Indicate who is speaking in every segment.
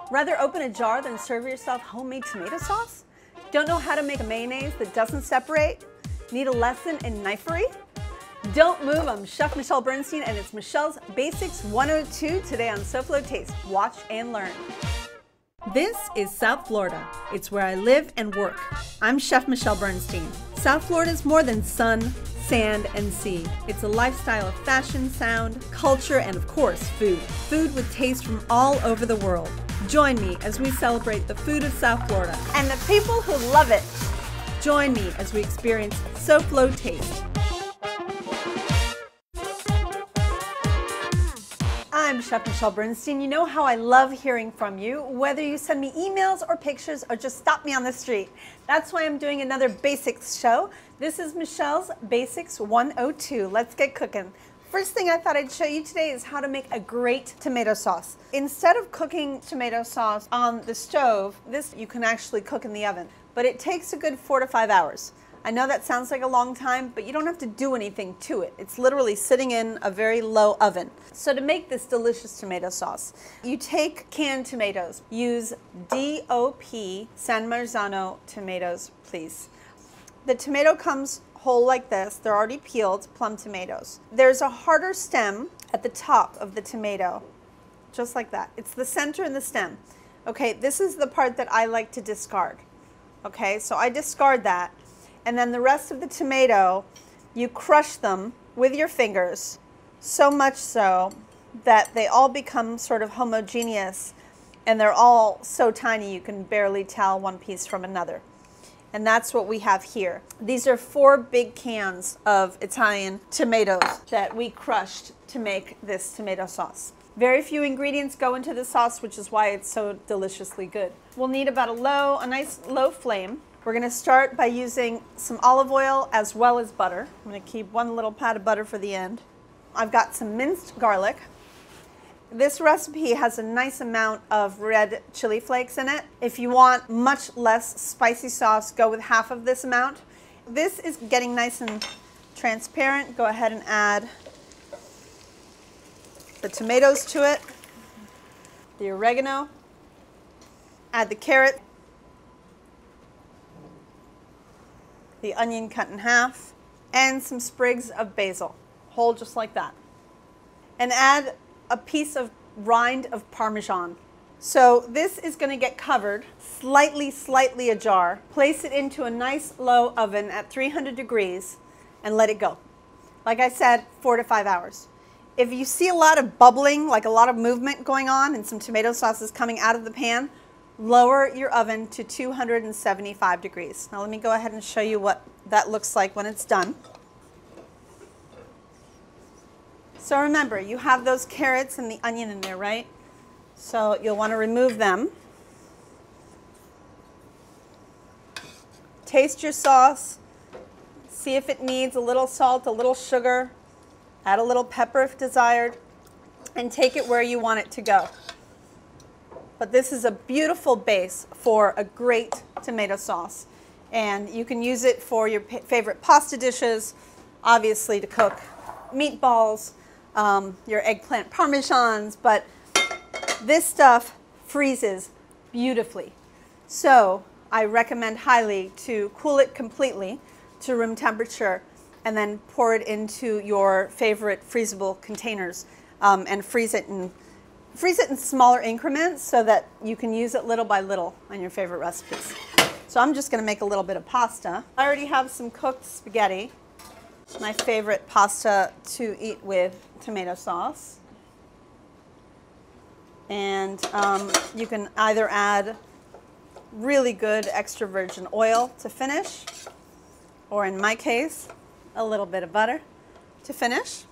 Speaker 1: Rather open a jar than serve yourself homemade tomato sauce? Don't know how to make a mayonnaise that doesn't separate? Need a lesson in knifery? Don't move, I'm Chef Michelle Bernstein and it's Michelle's Basics 102 today on SoFlo Taste. Watch and learn. This is South Florida. It's where I live and work. I'm Chef Michelle Bernstein. South Florida is more than sun, sand, and sea. It's a lifestyle of fashion, sound, culture, and of course, food. Food with taste from all over the world. Join me as we celebrate the food of South Florida and the people who love it. Join me as we experience SoFlo Taste. I'm Chef Michelle Bernstein. You know how I love hearing from you, whether you send me emails or pictures or just stop me on the street. That's why I'm doing another Basics show. This is Michelle's Basics 102. Let's get cooking. First thing I thought I'd show you today is how to make a great tomato sauce. Instead of cooking tomato sauce on the stove, this you can actually cook in the oven, but it takes a good 4 to 5 hours. I know that sounds like a long time, but you don't have to do anything to it. It's literally sitting in a very low oven. So to make this delicious tomato sauce, you take canned tomatoes. Use DOP San Marzano tomatoes, please. The tomato comes whole like this. They're already peeled, plum tomatoes. There's a harder stem at the top of the tomato, just like that. It's the center and the stem. Okay, this is the part that I like to discard. Okay, so I discard that. And then the rest of the tomato, you crush them with your fingers, so much so that they all become sort of homogeneous and they're all so tiny you can barely tell one piece from another. And that's what we have here. These are 4 big cans of Italian tomatoes that we crushed to make this tomato sauce. Very few ingredients go into the sauce, which is why it's so deliciously good. We'll need about a nice low flame. We're gonna start by using some olive oil as well as butter. I'm gonna keep one little pat of butter for the end. I've got some minced garlic. This recipe has a nice amount of red chili flakes in it. If you want much less spicy sauce, go with half of this amount. This is getting nice and transparent. Go ahead and add the tomatoes to it, the oregano, add the carrot, the onion cut in half, and some sprigs of basil, whole just like that. And add a piece of rind of Parmesan. So this is going to get covered, slightly ajar. Place it into a nice low oven at 300 degrees and let it go. Like I said, 4 to 5 hours. If you see a lot of bubbling, like a lot of movement going on and some tomato sauce is coming out of the pan, lower your oven to 275 degrees. Now let me go ahead and show you what that looks like when it's done. So remember, you have those carrots and the onion in there, right? So you'll want to remove them. Taste your sauce. See if it needs a little salt, a little sugar. Add a little pepper if desired. And take it where you want it to go. But this is a beautiful base for a great tomato sauce. And you can use it for your favorite pasta dishes, obviously to cook meatballs, your eggplant parmesans, but this stuff freezes beautifully. So I recommend highly to cool it completely to room temperature and then pour it into your favorite freezable containers and freeze it in smaller increments so that you can use it little by little on your favorite recipes. So I'm just going to make a little bit of pasta. I already have some cooked spaghetti. My favorite pasta to eat with tomato sauce. And you can either add really good extra virgin oil to finish, or in my case, a little bit of butter to finish.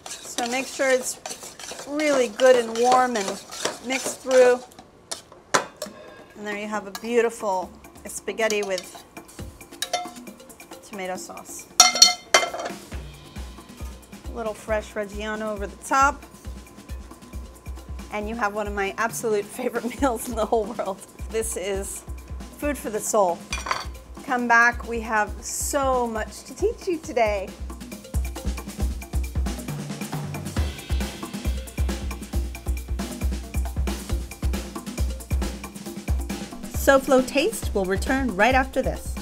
Speaker 1: So make sure it's really good and warm and mixed through. And there you have a beautiful spaghetti with tomato sauce. A little fresh Reggiano over the top. And you have one of my absolute favorite meals in the whole world. This is food for the soul. Come back, we have so much to teach you today. SoFlo taste. We'll return right after this.